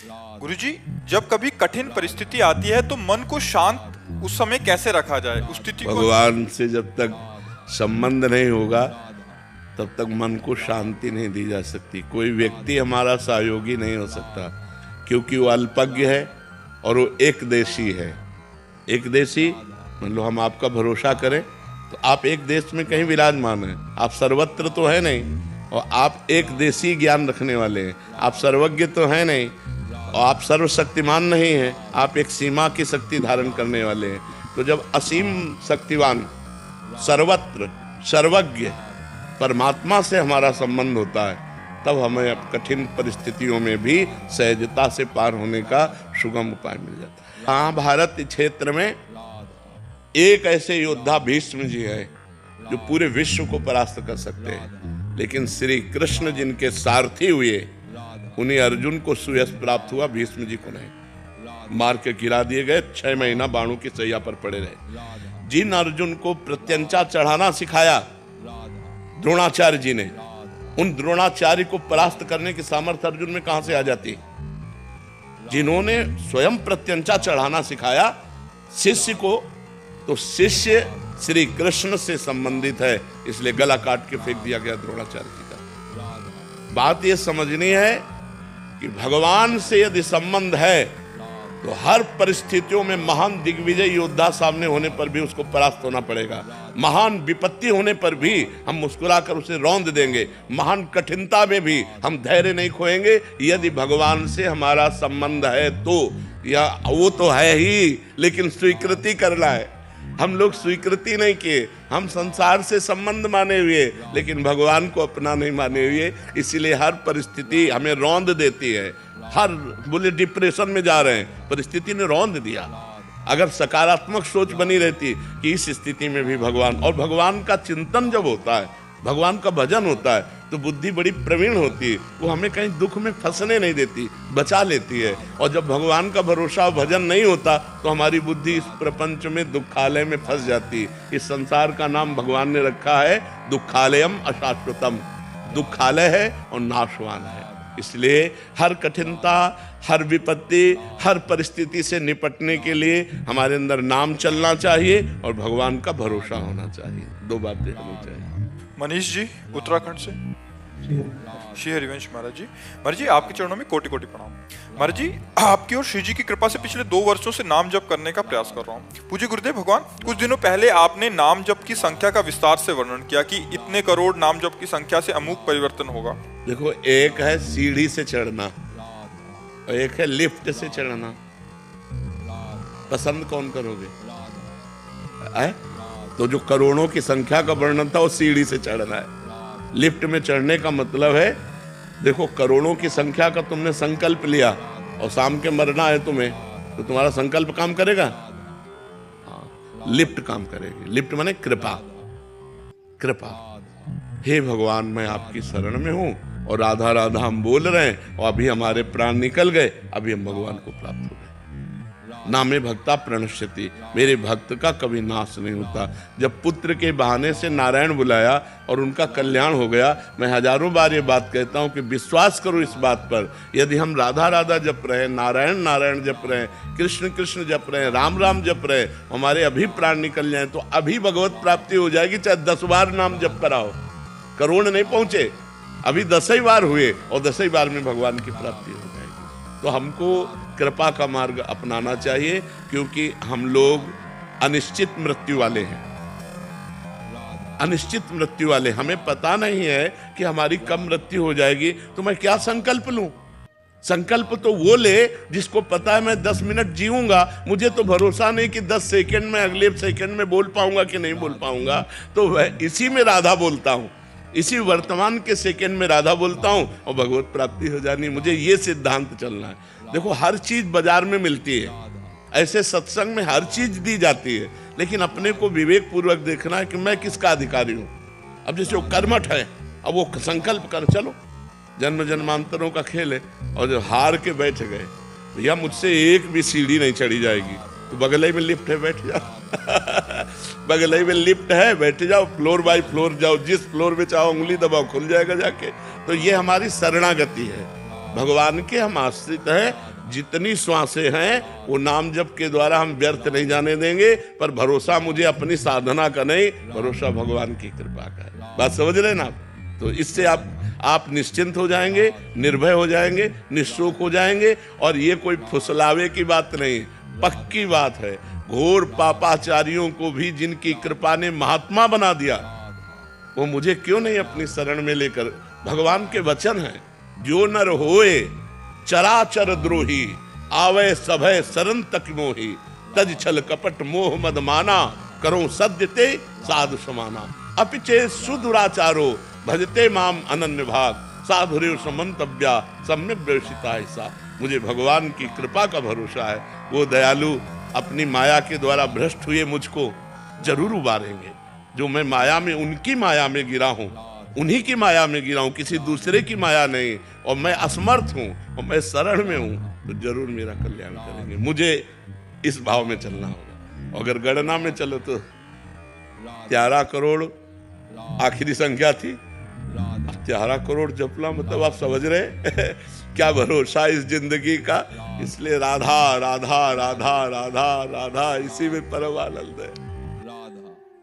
गुरुजी, जब कभी कठिन परिस्थिति आती है तो मन को शांत उस समय कैसे रखा जाए? उस स्थिति को भगवान से जब तक संबंध नहीं होगा तब तक मन को शांति नहीं दी जा सकती। कोई व्यक्ति हमारा सहयोगी नहीं हो सकता, क्योंकि वो अल्पज्ञ है और वो एक देशी है। एक देशी मान लो हम आपका भरोसा करें तो आप एक देश में कहीं विराजमान हैं, आप सर्वत्र तो है नहीं, और आप एक देशी ज्ञान रखने वाले हैं। आप सर्वज्ञ तो है नहीं और आप सर्वशक्तिमान नहीं हैं, आप एक सीमा की शक्ति धारण करने वाले हैं। तो जब असीम शक्तिवान सर्वत्र सर्वज्ञ परमात्मा से हमारा संबंध होता है, तब हमें अब कठिन परिस्थितियों में भी सहजता से पार होने का सुगम उपाय मिल जाता है। महाभारत क्षेत्र में एक ऐसे योद्धा भीष्म जी है जो पूरे विश्व को परास्त कर सकते हैं, लेकिन श्री कृष्ण जिनके सारथी हुए उन्हें अर्जुन को सुयश प्राप्त हुआ, भीष्म जी को नहीं। मार के गिरा दिए गए, 6 महीना बाणों की सैया पर पड़े रहे। जिन अर्जुन को प्रत्यंचा चढ़ाना सिखाया द्रोणाचार्य जी ने, उन द्रोणाचार्य को परास्त करने की सामर्थ्य अर्जुन में कहां से आ जाती? जिन्होंने स्वयं प्रत्यंचा चढ़ाना सिखाया शिष्य को, तो शिष्य श्री कृष्ण से संबंधित है, इसलिए गला काट के फेंक दिया गया द्रोणाचार्य जी का। बात यह समझनी है कि भगवान से यदि संबंध है तो हर परिस्थितियों में महान दिग्विजय योद्धा सामने होने पर भी उसको परास्त होना पड़ेगा। महान विपत्ति होने पर भी हम मुस्कुराकर उसे रौंद देंगे। महान कठिनता में भी हम धैर्य नहीं खोएंगे, यदि भगवान से हमारा संबंध है तो। या वो तो है ही, लेकिन स्वीकृति करना है। हम लोग स्वीकृति नहीं किए, हम संसार से संबंध माने हुए, लेकिन भगवान को अपना नहीं माने हुए। इसीलिए हर परिस्थिति हमें रौंद देती है। हर बोले डिप्रेशन में जा रहे हैं, परिस्थिति ने रौंद दिया। अगर सकारात्मक सोच बनी रहती कि इस स्थिति में भी भगवान, और भगवान का चिंतन जब होता है, भगवान का भजन होता है, तो बुद्धि बड़ी प्रवीण होती है। वो हमें कहीं दुख में फंसने नहीं देती, बचा लेती है। और जब भगवान का भरोसा भजन नहीं होता तो हमारी बुद्धि इस प्रपंच में दुखालय में फंस जाती है। इस संसार का नाम भगवान ने रखा है दुखालयम अशाश्वतम। दुखालय है और नाशवान है। इसलिए हर कठिनता, हर विपत्ति, हर परिस्थिति से निपटने के लिए हमारे अंदर नाम चलना चाहिए और भगवान का भरोसा होना चाहिए। 2 बातें होनी चाहिए। मनीष जी उत्तराखंड से। श्री हरिवंश महाराज जी। महाराज जी, आपके चरणों में कोटि कोटि प्रणाम। महाराज जी, आपकी और श्री जी की कृपा से पिछले 2 वर्षों से नाम जप करने का प्रयास कर रहा हूँ। पूज्य गुरुदेव भगवान, कुछ दिनों पहले आपने नाम जप की संख्या का विस्तार से वर्णन किया कि इतने करोड़ नाम जप की संख्या से अमूक परिवर्तन होगा। देखो, एक है सीढ़ी से चढ़ना और एक है लिफ्ट से चढ़ना। पसंद कौन करोगे? तो जो करोड़ों की संख्या का वर्णन था वो सीढ़ी से चढ़ना है। लिफ्ट में चढ़ने का मतलब है, देखो करोड़ों की संख्या का तुमने संकल्प लिया और शाम के मरना है तुम्हें, तो तुम्हारा संकल्प काम करेगा? हाँ, लिफ्ट काम करेगी। लिफ्ट माने कृपा। कृपा, हे भगवान मैं आपकी शरण में हूं और राधा राधा हम बोल रहे हैं और अभी हमारे प्राण निकल गए, अभी हम भगवान को प्राप्त हो गए। नामे भक्ता प्रणश्यति, मेरे भक्त का कभी नाश नहीं होता। जब पुत्र के बहाने से नारायण बुलाया और उनका कल्याण हो गया, मैं हजारों बार ये बात कहता हूं कि विश्वास करो इस बात पर, यदि हम राधा राधा जप रहे, नारायण नारायण जप रहे, कृष्ण कृष्ण जप रहे, राम राम जप रहे, हमारे अभी प्राण निकल जाए तो अभी भगवत प्राप्ति हो जाएगी। चाहे 10 बार नाम जप कराओ, करोड़ नहीं पहुंचे, अभी 10 ही बार हुए और 10 ही बार में भगवान की प्राप्ति हो जाएगी। तो हमको कृपा का मार्ग अपनाना चाहिए, क्योंकि हम लोग अनिश्चित मृत्यु वाले हैं। अनिश्चित मृत्यु वाले, हमें पता नहीं है कि हमारी कब मृत्यु हो जाएगी, तो मैं क्या संकल्प लूं? संकल्प तो वो ले जिसको पता है मैं 10 मिनट जीऊंगा, मुझे तो भरोसा नहीं कि 10 सेकंड में, अगले सेकंड में बोल पाऊंगा कि नहीं बोल पाऊंगा, तो वह इसी में राधा बोलता हूं, इसी वर्तमान के सेकंड में राधा बोलता हूं और भगवत प्राप्ति हो जानी। मुझे ये सिद्धांत चलना है। देखो, हर चीज बाजार में मिलती है, ऐसे सत्संग में हर चीज दी जाती है, लेकिन अपने को विवेक पूर्वक देखना है कि मैं किसका अधिकारी हूं। अब जैसे वो कर्मठ है, अब वो संकल्प कर, चलो जन्म जन्मांतरों का खेल है, और जो हार के बैठ गए, भैया मुझसे एक भी सीढ़ी नहीं चढ़ी जाएगी, तो बगल में लिफ्ट है, बैठ जाओ। बगल में लिफ्ट है, बैठ जाओ, फ्लोर बाय फ्लोर जाओ, जिस फ्लोर में चाहो उंगली दबाओ खुल जाएगा जाके। तो ये हमारी शरणागति है। भगवान के हम आश्रित हैं। जितनी श्वासें हैं वो नाम जप के द्वारा हम व्यर्थ नहीं जाने देंगे, पर भरोसा मुझे अपनी साधना का नहीं, भरोसा भगवान की कृपा का है। बात समझ रहे ना आप? तो इससे आप निश्चिंत हो जाएंगे, निर्भय हो जाएंगे, निःशोक हो जाएंगे। और ये कोई फुसलावे की बात नहीं, पक्की बात है। घोर पापाचारियों को भी जिनकी कृपा ने महात्मा बना दिया, वो मुझे क्यों नहीं अपनी शरण में लेकर। भगवान के वचन हैं, जो नर होए चराचर द्रोही, आवे सभय शरण तक मोही, तज छल कपट मोह मद माना, करो सद्य ते साधु समाना, अपिचे सुदुराचारो भजते माम अनन्य भाग, साधुरेव समंतव्या सम्यक व्यवसिता ऐसा। मुझे भगवान की कृपा का भरोसा है। वो दयालु अपनी माया के द्वारा भ्रष्ट हुए मुझको जरूर उबारेंगे। जो मैं माया में, उनकी माया में गिरा हूं, उन्हीं की माया में गिरा हूं, किसी दूसरे की माया नहीं। और मैं असमर्थ हूं और मैं शरण में हूं, तो जरूर मेरा कल्याण करेंगे। मुझे इस भाव में चलना होगा। अगर गणना में चलो तो 11 करोड़ आखिरी संख्या थी। 11 करोड़ जपला मतलब आप समझ रहे क्या भरोसा इस जिंदगी का। इसलिए राधा राधा राधा राधा राधा, इसी में परम आनंद है।